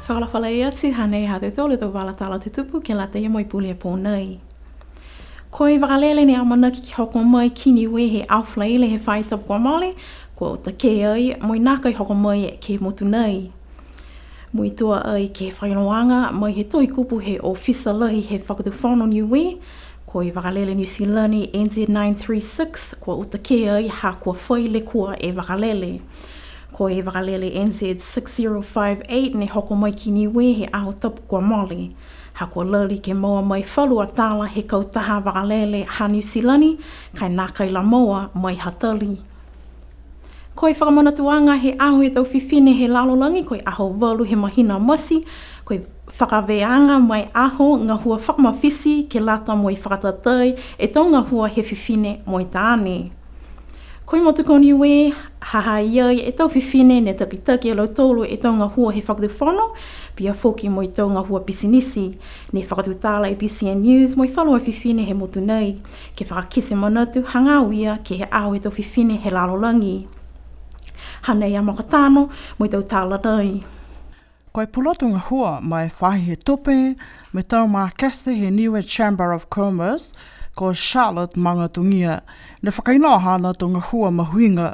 Whakalawhala ia ti hanei ha te tole tau wala tala te tupu ke la te ia moi puli e pōnei. Ko e wakalele ni amanaki ki hoko mai ki Niue he awhalaile he whai tapu kua male, ko o ta ke ai moi nākai hoko mai ke motu nei. Mui tua ai ke whainoanga mai he toi kupu he ofisa lahi he whakatu whono Niue, ko e wakalele New Zealand NZ936, ko o ta ke ai ha kua whai le kua e wakalele. Ko e wakalele NZ6058 ne hoko mai ki Niue he aho tapu kua male. Ha kua lali ke moa mai whalu a tāla he kautaha wakalele ha New Zealand kai nā kai la moa mai hatali. Ko e whakamanatuanga he aho e tau whiwhine he lalolangi ko e aho walu he mahina masi, ko e whakaweanga mai aho ngā hua whakamawhisi ke lata mo i whakatatai e tau ngā hua he whiwhine mo i tāne. Ko i motu ko Niue, haha iai e tau whiwhine ne takitaki e lau tolu e tau ngā hua he whakatu whono, pia whoki mo i tau ngā hua pisinisi. Ne whakatu tāla e BCN News mo i whalua whiwhine he motu nei, ke whakakise manatu hangawia ke he aho e tau whiwhine he lalolangi. Hanei a makatāno mo i tau tāla nei. Ko e pulotu ngā hua mai whahi he tope, me tau mā kese he Niue Chamber of Commerce, ko Charlotte Mangatungia, ne whakainoa hana tō ngā hua mahuinga.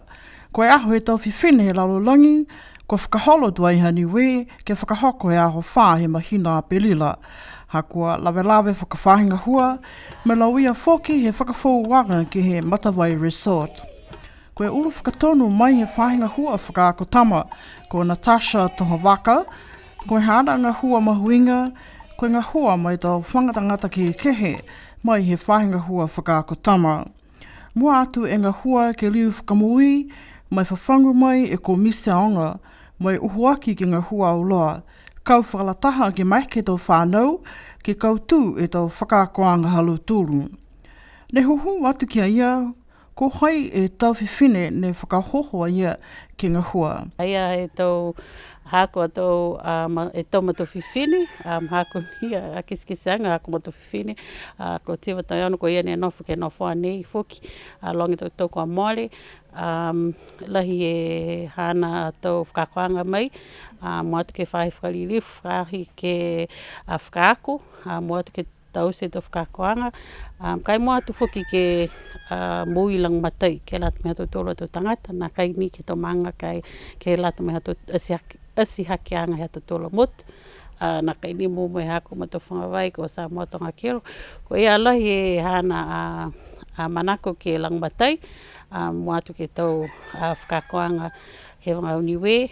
Ko e aho e tau whiwhine he lalolangi, ko whakaholo tuai ha Niue, ke whakahoko e aho whā he mahina a pelila. Ha kua lawe whakawhahinga hua, me lauia whoki he whakawhauwanga ki he Matawai Resort. Ko e ulu whakatonu mai he whahinga hua whakaakotama, ko Natasha Tohawaka, ko e hana ngā hua mahuinga, ko e ngā hua mai tau whangatangata ki kehe, mai he whahinga hua whakaakotama. Mua atu e ngā hua ke liu whakamui, mai whawhangu mai e ko Mr. Onga, mai uhuaki ki ngā hua uloa. Kau whakalataha ke maike tau whānau, ke kau tū e tau whakaakoanga halu tūru. Ne huhu atu kia ia, ko hai e tau whiwhine ne whakahohoa ia ki ngā hua. Aia e tau hako tau e tau matu whiwhine, hako ni a kiskiseanga hako matu whiwhine, ko tiwa tau anu ko ia ne nofu ke nofu anei whoki, longi tau kua mole, lahi e hana tau whakakoanga mai, mo atu ke whai whakalilifu, whahi ke whakaako, mo atu ke tau se tau whakakoanga, kai mo atu whoki ke mui lang matai, ke lata me hatu tolo tau tangata, nā kai ni ke tau manga kai ke lata me hatu asi hakeanga he hatu tolo motu, nā kai ni mo me hako ma tau whangawai ko sa motonga kero, ko ia alahi e hana manako ke lang matai, mo atu ke tau whakakoanga ke wangau Niue,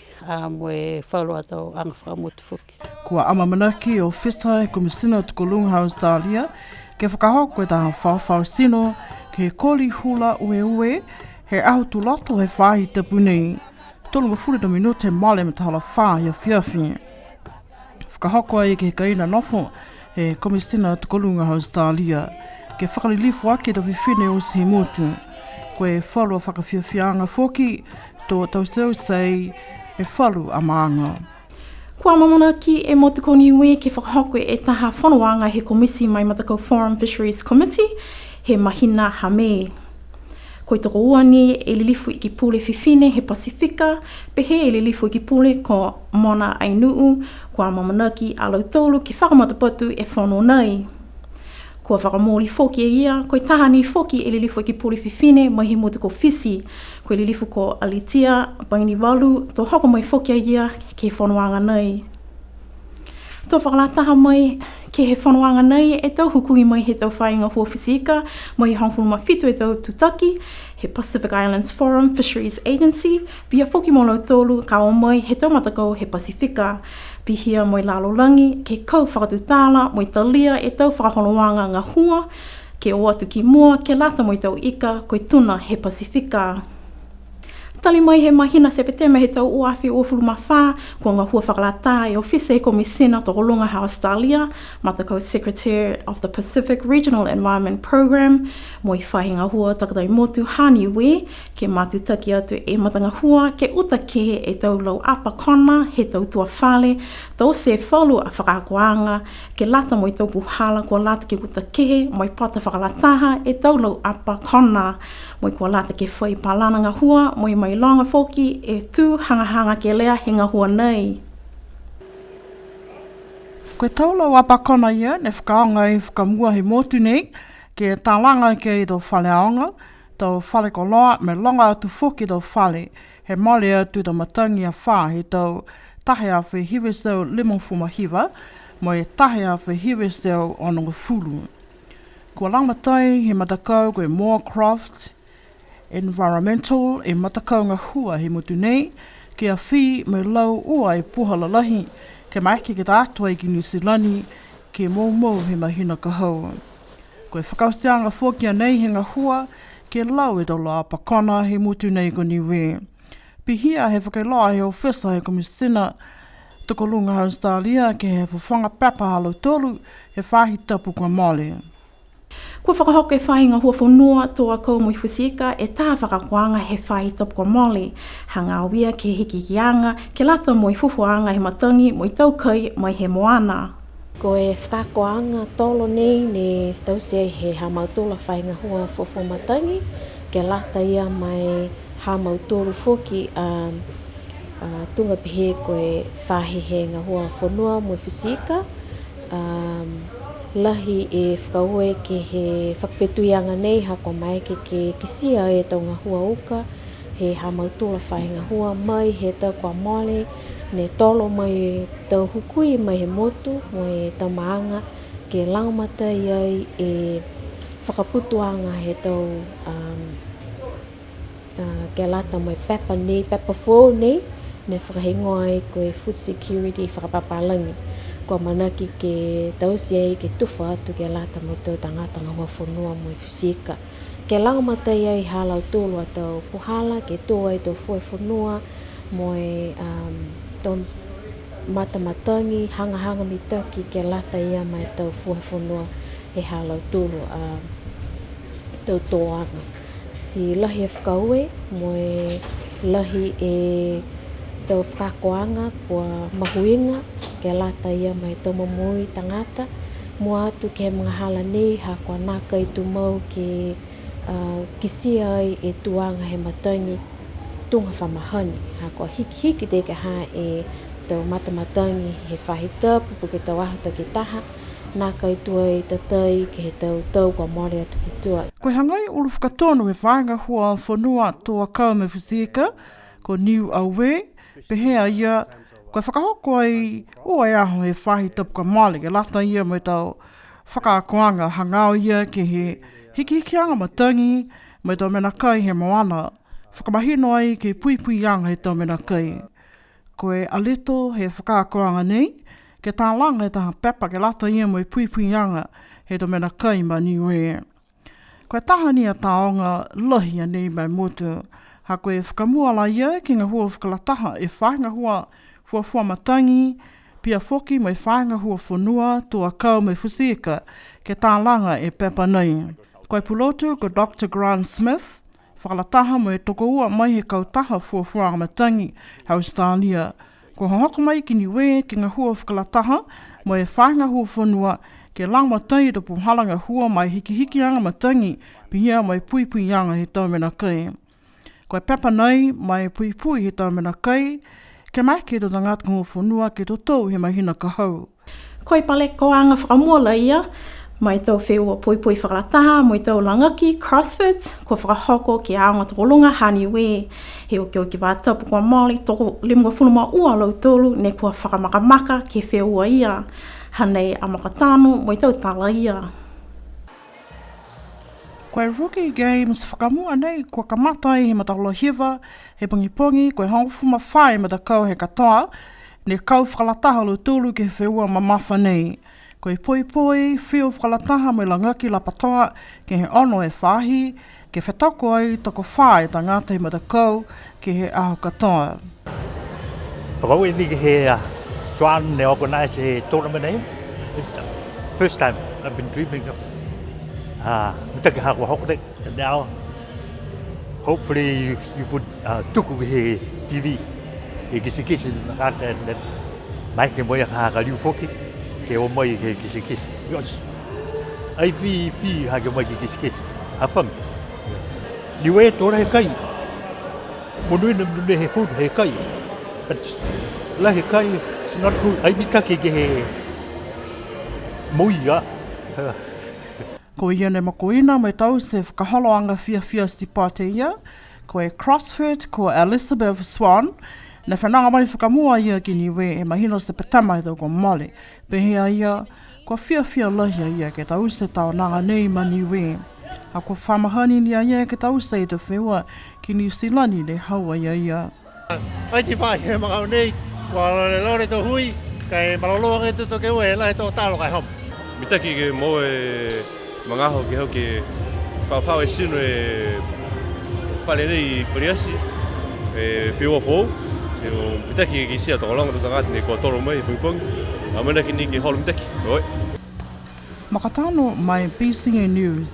mo e whaulua tau anga whakamotu whuki. Kua ama manaki o Festa e komisina tuko Lunga Australia, ke whakahoko e taha whawhau sino, ke koli hula ue, he ahu tu loto he whahi tapu nei. Tolu mawhuri na minute male me tahala whahi a whiawhi. Whakahoko ai ke kaina nofo, he komisina tuko Lunga Australia, ke whakalilifu ake ta whiwhine o si motu. Koe whalua whakawhiawhianga whoki, tō tau seu sei e whalu a maanga. Kua mamana ki e motu ko Niue ke whakahoko e taha whanoanga he komisi mai Matakau Foreign Fisheries Committee, he mahina hame. Ko i toko uani e lilifu i ki pule whiwhine he Pasifika, pe he e lilifu i ki pule ko Mona Ainuu, kua mamanaki a lau tolu ki whakamatapatu e whano nei. Kua whakamori whoki e ia, ko i tahani whoki e lilifu i ki pule whiwhine mai he motu ko Fisi, ko i lilifu ko Alitia, Baini Walu, tō hoko mai whoki e ia ke whanoanga nei. Tō whakalataha mai ke he whanoanga nei e tau hukui mai he tau whainga hua Fisika, mai he hongfunu mawhitu e tau tutaki, he Pacific Islands Foreign Fisheries Agency, via whoki mo lau tolu ka o mai he tau matakau he Pasifika, pihia moi lalolangi, ke kau whakatutala, moi talia e tau whakahonoanga ngā hua, ke o atu ki mua, ke lata moi tau ika, koe tuna he Pasifika. Tali mai he mahina sepetema he tau uawhi o fulu mawha, kua ngā hua whakalata e ofisa e komisina toko Lunga Australia, Matakau Secretary of the Pacific Regional Environment Program, mo i whahinga hua takatai motu Niue, ke matutaki atu e matanga hua, ke uta kehe e tau lau apa kona, he tau tua whale, tau se whalu a whakakoanga, ke lata mo i tau puhala, kua lata ke uta kehe, mo i pata whakalataha e tau lau apa kona, mo i kua lata ke whai palana ngā hua, mo i mai longa whoki e tū hangahanga ke lea he ngā hua nei. Koe taula wapakona ia, ne whakaonga i whakamua he motu nei, ke tālanga ke i tō whale aonga, tō whale ko loa, me longa atu whuki tō whale, he mole atu tō matangi a whā, he tō tahe a whi hiwe seu limongfuma hiwa, mo e tahe a whi hiwe seu ononga fulu. Kua langmatai he matakau koe Moorcroft Environmental e matakau ngā hua he motu nei, ke a whi me lau ua e puhala lahi, ke maiki ke tātua i ki New Zealand, ke mou he mahina ka hau. Koe whakaustianga whokia nei he ngā hua, ke lau e tolo a pakona he motu nei ko Niue. Pihia he whakailoa he ofisa he komisina tukolunga Australia ke he whawhanga papa halo tolu he whahi tapu kua mole. Kua whakahoke whainga hua whanua toa kou mui whusika e tā whakakoanga he whahi tapu kua mole. Hanga awia ke hiki ki anga, ke lata mui fufuanga he matangi, mui taukai, mai he moana. Ko e whakakoanga tolo nei ne tausia he hamautula whainga hua fufu matangi, ke lata ia mai hamautulu whoki tunga pihe koe whahi he ngā hua whanua mui whusika. Lahi e whakaue ke he whakawhetuianga nei hako mai ke kisia e tau ngā hua uka, he hamautula whainga hua mai he tau kua mole, ne tolo mai tau hukui mai he motu, mai tau maanga ke langmata iai e whakaputuanga he tau ke lata mai pepa nei, pepa fō nei, ne whakahingoa ai koe food security whakapapalangi. Kua manaki ke tausia ke tuwha atu ke lata mai tau tangata ngā hua whanua mai whisika. Ke langmata iai halau tōlu a tau puhala, ke tōa i tau fōi whanua, moi tau matamatangi, hanga mi taki ke lata ia mai tau fōi whanua e halau tōlu tau tōanga. Si lahi e whakaue, moi lahi e tau whakakoanga kua mahuinga, ke lata ia mai tau mamui tangata, mua atu ke mga hala nei, ha kua naka i tu mau ke kisia ai e tuanga he matangi tunga whamahani. Ha kua hiki te ke ha e tau matamatangi he whahita, pupu ke tau aho tau ki taha, naka i tua i tatai ke he tau kua mori atu ki tua. Koe hangai ulu whakatonu e whainga hua whanua toa kau me whisika, ko Niue, pehea ia, koe whakahoko ai ua e aho he whahi tapu ka male, ke lata ia mai tau whakaakoanga hangao ia ke he hiki-hikianga matangi, mai tau mena kai he moana, whakamahino ai ke pui-anga he tau mena kai. Koe alito he whakaakoanga nei, ke tā langa e taha pepa ke lata ia mai pui-anga he tau mena kai ma Niue. Koe tahani a taonga lahi a nei mai motu, ha koe whakamuala ia ki ngā hua whakalataha e whainga hua fuafua matangi, pia foki mai whainga hua whanua tua kau mai whusika ke tā langa e pepa nei. Koe pulotu ko Dr. Grant Smith, whakalataha mai toko ua mai he kautaha fuafua matangi Australia. Ko hoko mai ki Niue ki ngā hua whakalataha mai whainga hua whanua ke langmatai to puhalanga hua mai hiki-hikianga matangi pia mai pui-anga he tau mena kai. Koe pepa nei mai pui he tau mena kai, ke mai ke to tangata ngā whanua ke to tau he mahina ka hau. Koe pale koanga whakamuala ia, mai tau wheua pui whakalataha, mai tau langaki, CrossFit, ko whakahoko ki aonga tokolunga Niue, he o ki wātapu kua mole, toko limunga whunuma ua lau tolu, ne kua whakamakamaka ke wheua ia. Hanei a makatano, mai tau tala ia. Koe Rookie Games whakamua nei kua kamatai he mataholo hiva, he pongi, koe hongofuma whae matakau he katoa, ne kau whakalataha lo tūlu ke wheua mamafa nei. Koe poi, whio whakalataha mai langaki la patoa ke he ono e whahi, ke whetako ai toko whae ta ngātai matakau ke he aho katoa. Whakau e ni ke he Swan ne organise a tournament here. It's the first time I've been dreaming of. And now, hopefully, you put tuku he TV. He kisi and then Mike and Moya Hagaliu Foki, ke o mai ke kisi. Because I feel Hagamaki kisi. Have fun. Niue tora he kai. Monuin he food he kai. But la he kai. It's not good. I mitake ke muia. Ko ia ne makoina mai tau se whakaholoanga fia si pate ia, ko e CrossFit, ko Elizabeth Swan, na whananga mai whakamua ia ki Niue e mahino se petama i tau ko mole. Pehea ia, ko fia lahia ia ke tau se tau nanga nei ma Niue. A ko whamahani ni ia ke tau se i te whewa ki New Zealand le haua ia. Ai ti whai he makau nei, kua lore to hui, kai maloloa ke tuto ke ue, lai to talo kai hom. Mitaki ke mo e mangaho ke hoki whawhau e sino e whale nei pariasi e whiua fōu. Mitaki ke isia toko longa tuta ngāti nei kua toro mai e pungpongi. A mana ki ni ke holo mitaki. Oi. Makatano mai BCN News.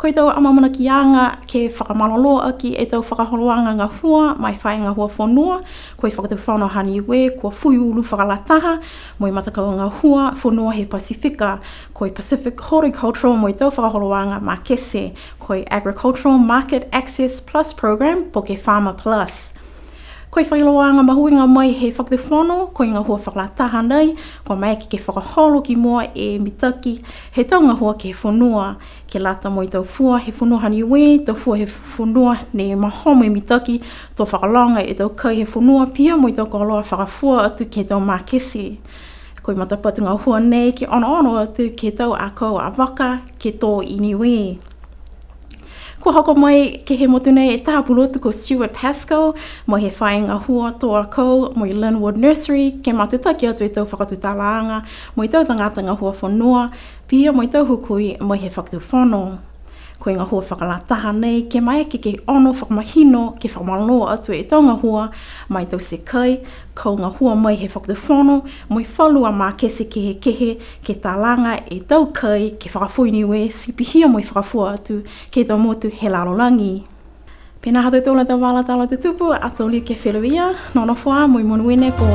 Koe tau amamana ki anga ke whakamaloloa ki e tau whakaholoanga ngā hua, mai whae ngā hua whanua, koe whakatau whanau ha Niue, kua fui ulu whakalataha, moi matakau ngā hua, whanua he Pasifika, koe Pacific Horticultural, moi tau whakaholoanga mā kese, koe Agricultural Market Access Plus Program, po ke Farmer Plus. Koe whailoanga mahuinga mai he whakatau whanau, koe ngā hua whakalataha nei, koe mai ki ke whakaholo ki mua e mitaki, he tau ngā hua ke whanua, ke lata mo i tau fua he whanua hani ue, tau fua he whanua ne mahomo e mitaki, tau whakalanga e tau kai he whanua pia mo i tau koloa whakafua atu ke tau mākesi. Koe matapatu ngā hua nei ke ono atu ke tau a kau a waka ke tō i Niue. Kua hoko mai ke he motu nei e taha pulotu ko Stuart Pascoe, mo he whae ngā hua tō a kau, mo i Linwood Nursery, ke matutaki atu e tau whakatutalaanga, mo i tau tangata ngā hua whanua, pia mo i tau hukui mo he whakatu whanau. Koe ngā hua whakalataha nei, ke mai ke ono whakamahino, ke whakamaloa atu e tau ngā hua, mai tau se kai, kau ngā hua mai he whakatu whanau, mo i whalua mā kese ke he kehe, ke tālanga e tau kai, ke whakafui Niue, sipihia mo i whakafua atu, ke tau motu he lalolangi. Pena hatu tōna tau wala talo te tupu, a tōli ke whelawia, nono whaa mo i monuene ko.